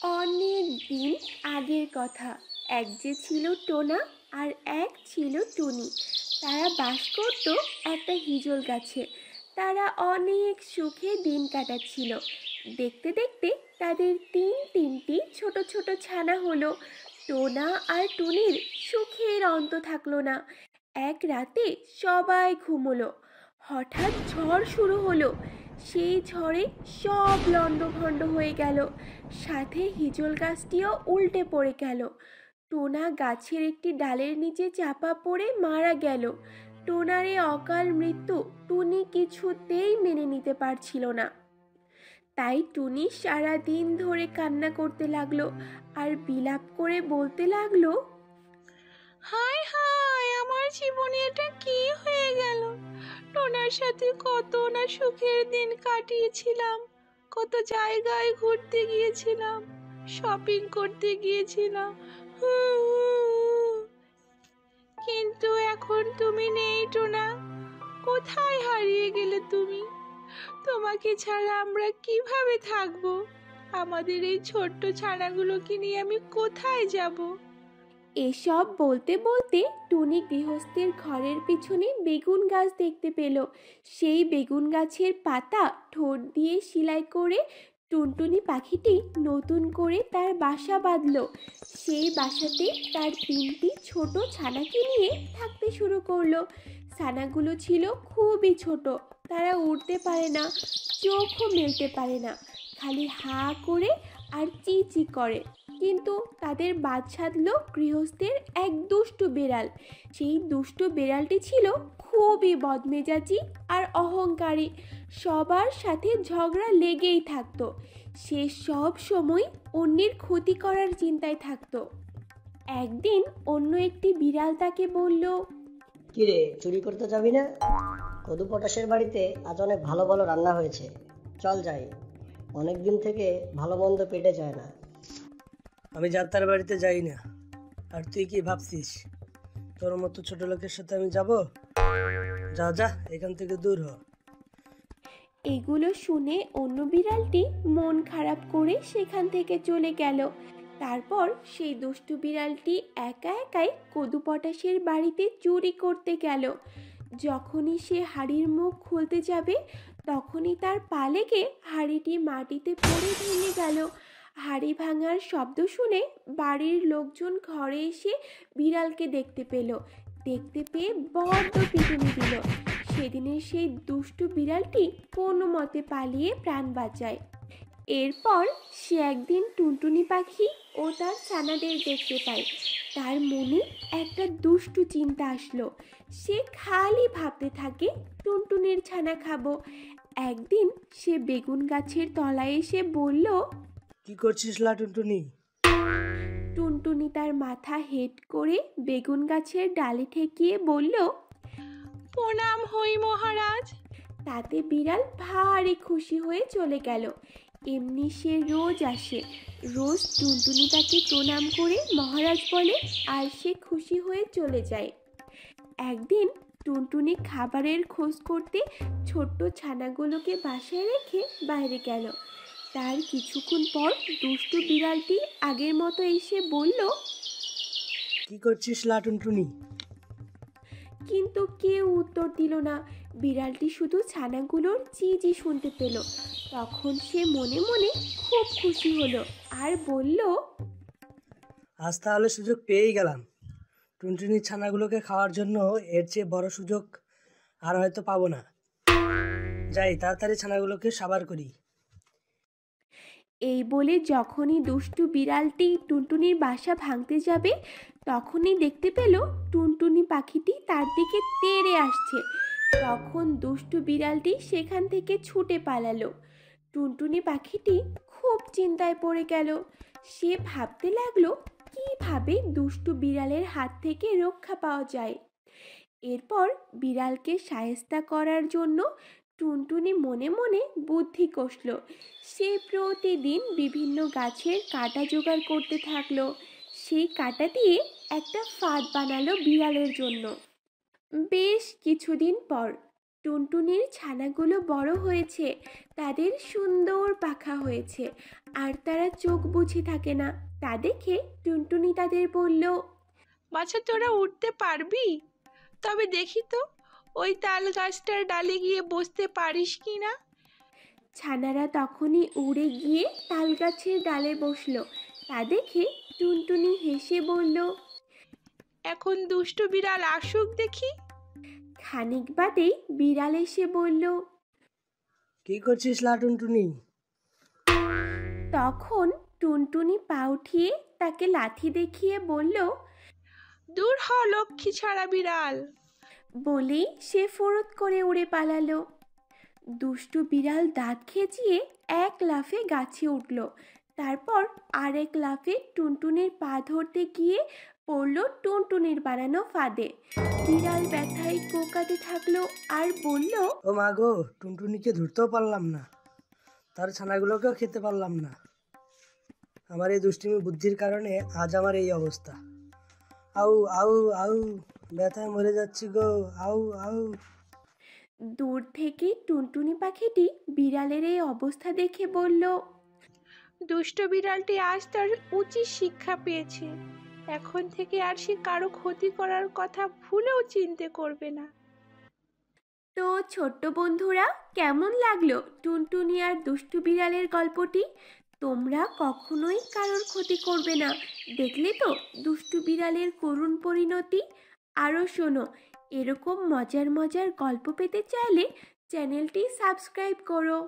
অনেক দিন আগের কথা। এক যে ছিল টোনা আর এক ছিল টুনি। তারা বাস করত একটা হিজল গাছে। তারা অনেক সুখে দিন কাটাচ্ছিল। দেখতে দেখতে তাদের তিনটি ছোট ছোট ছানা হলো। টোনা আর টুনির সুখের অন্ত থাকলো না। এক রাতে সবাই ঘুমোলো। হঠাৎ ঝড় শুরু হলো। সেই ঝড়ে সব লণ্ডভণ্ড হয়ে গেল। সাথে হিজল গাছটিও উল্টে পড়ে গেল। টোনা গাছের একটি ডালের নিচে চাপা পড়ে মারা গেল। টোনার এই অকাল মৃত্যু টুনি কিছুতেই মেনে নিতে পারছিল না। তাই টুনি সারা দিন ধরে কান্না করতে লাগলো আর বিলাপ করে বলতে লাগলো, হায় হায়, আমার জীবনে এটা কি হয়ে গেল? টোনার সাথে কত না সুখের দিন কাটিয়েছিলাম, কত জায়গায় ঘুরতে গিয়েছিলাম, শপিং করতে গিয়েছিলাম। হু, হু, হু। কিন্তু এখন তুমি নেই টোনা। কোথায় হারিয়ে গেলে তুমি? তোমাকে ছাড়া আমরা কিভাবে থাকবো? আমাদের এই ছোট্ট ছানাগুলোকে নিয়ে আমি কোথায় যাব? এসব বলতে বলতে টুনি গৃহস্থের ঘরের পিছনে বেগুন গাছ দেখতে পেল। সেই বেগুন গাছের পাতা ঠোঁট দিয়ে সেলাই করে টুনটুনি পাখিটি নতুন করে তার বাসা বাঁধল। সেই বাসাতে তার তিনটি ছোট ছানাকে নিয়ে থাকতে শুরু করলো। ছানাগুলো ছিল খুবই ছোট। তারা উড়তে পারে না, চোখও মেলতে পারে না, খালি হা করে আর চি চি করে। কিন্তু তাদের বাদ সাধল গৃহস্থের এক দুষ্টু বেড়াল। সেই দুষ্টু বেড়ালটি ছিল খুবই বদমেজাজি আর অহংকারী। সবার সাথে ঝগড়া লেগেই থাকতো। সে সব সময় অন্যের ক্ষতি করার চিন্তায় থাকতো। একদিন অন্য একটি বিড়াল তাকে বলল, কিরে, চুরি করতে যাবি না? কদু পটাশের বাড়িতে আজ অনেক ভালো ভালো রান্না হয়েছে, চল যাই। অনেক দিন থেকে ভালো মন্দ পেটে যায় না। আমি যাত্রার বাড়িতে যাই না। আর তুই কি ভাবছিস তোর মতো ছোট লোকের সাথে আমি যাব? যা যা, এখান থেকে দূর হ। এগুলো শুনে অন্য বিড়ালটি মন খারাপ করে সেখান থেকে চলে গেল। তারপর সেই দুষ্টু বিড়ালটি একা একাই কদু পটাশের বাড়িতে চুরি করতে গেল। যখনই সে হাড়ির মুখ খুলতে যাবে তখনই তার পা লেগে হাড়িটি মাটিতে পড়ে ভেঙে গেল। হাড়ি ভাঙার শব্দ শুনে বাড়ির লোকজন ঘরে এসে বিড়ালকে দেখতে পেল। দেখতে পেয়ে বড্ড পিটুনি দিল। সেদিনের সেই দুষ্টু বিড়ালটি কোনো মতে পালিয়ে প্রাণ বাঁচায়। এরপর সে একদিন টুনটুনি পাখি ও তার ছানাদের দেখতে পায়। তার মনে একটা দুষ্টু চিন্তা আসলো। সে খালি ভাবতে থাকে টুনটুনির ছানা খাবো। একদিন সে বেগুন গাছের তলায় এসে বলল, কি করছিস লা টুনটুনি? টুনটুনি তার মাথা হেঁট করে বেগুন গাছের ডালে ঠেকিয়ে বলল, প্রণাম হই মহারাজ। তাতে বিড়াল ভারী খুশি হয়ে চলে গেল। এমনি সে রোজ আসে। রোজ টুনটুনি তাকে প্রণাম করে মহারাজ বলে আর সে খুশি হয়ে চলে যায়। একদিন টুনটুনি খাবারের খোঁজ করতে ছোট্ট ছানাগুলোকে বাসায় রেখে বাইরে গেল। তার কিছুক্ষণ পর দুষ্টু বিড়ালটি আগের মতো এসে বলল, কি করছিস লা টুনটুনি? কিন্তু কেউ উত্তর দিল না। বিড়ালটি শুধু ছানাগুলোর চিজি শুনতে পেল। তখন সে মনে মনে খুব খুশি হলো আর বলল, আজ তাহলে সুযোগ পেয়েই গেলাম। টুনটুনির ছানাগুলোকে খাওয়ার জন্য এর চেয়ে বড় সুযোগ আর হয়তো পাবো না। যাই, তাড়াতাড়ি ছানাগুলোকে সাবার করি। এই বলে যখনই দুষ্টু বিড়ালটি টুনটুনির বাসা ভাঙতে যাবে তখনই দেখতে পেল টুনটুনি পাখিটি তার দিকে তেড়ে আসছে। তখন দুষ্টু বিড়ালটি সেখান থেকে ছুটে পালালো। টুনটুনি পাখিটি খুব চিন্তায় পড়ে গেল। সে ভাবতে লাগলো কিভাবে দুষ্টু বিড়ালের হাত থেকে রক্ষা পাওয়া যায়। এরপর বিড়ালকে শায়েস্তা করার জন্য টুনটুনি মনে মনে বুদ্ধি কষল। সে প্রতিদিন বিভিন্ন গাছের কাঁটা জোগাড় করতে থাকলো। সেই কাঁটা দিয়ে একটা ফাঁদ বানালো বিড়ালের জন্য। বেশ কিছুদিন পর টুনটুনির ছানাগুলো বড় হয়েছে, তাদের সুন্দর পাখা হয়েছে, আর তারা চোখ বুজে থাকে না। তা দেখে টুনটুনি তাদের বলল, বাছা, তোরা উঠতে পারবি? তবে দেখি তো ওই তাল গাছটার ডালে গিয়ে বসতে পারিস কি না। ছানারা তখনই উড়ে গিয়ে তাল গাছের ডালে বসলো। তা দেখে টুনটুনি হেসে বলল, এখন দুষ্টু বিড়াল আসুক দেখি। খানিক বাদেই বিড়াল এসে বলল। কি করছিস লা টুনটুনি? তখন টুনটুনি পা উঠিয়ে তাকে লাথি দেখিয়ে বলল, দূর হ লক্ষ্মী ছাড়া বিড়াল। বলেই সে ফুরুত করে উড়ে পালালো। দুষ্টু বিড়াল দাঁত খেঁচিয়ে এক লাফে গাছে উঠল। তারপর আরেক লাফে টুনটুনির পা ধরতে গিয়ে পড়ল টুনটুনির বানানো ফাঁদে। বিড়াল ব্যথায় কোঁকাতে থাকলো আর বলল, ও মা গো, টুনটুনিকে ধরতেও পারলাম না, তার ছানাগুলোকেও খেতে পারলাম না। আমার এই দুষ্টুমি বুদ্ধির কারণে আজ আমার এই অবস্থা। আউ আউ আউ, ব্যথায় মরে যাচ্ছি গো, আউ আউ। দূর থেকে টুনটুনি পাখিটি বিড়ালের এই অবস্থা দেখে বলল, দুষ্ট বিড়ালটি আজ তার উচিত শিক্ষা পেয়েছে। এখন থেকে আর সে কারো ক্ষতি করার কথা ভুলেও চিন্তা করবে না। তো ছোট্ট বন্ধুরা, কেমন লাগলো টুনটুনি আর দুষ্টু বিড়ালের গল্পটি? তোমরা কখনোই কারোর ক্ষতি করবে না। দেখলে তো দুষ্টু বিড়ালের করুণ পরিণতি। আরও শোনো, এরকম মজার মজার গল্প পেতে চাইলে চ্যানেলটি সাবস্ক্রাইব করো।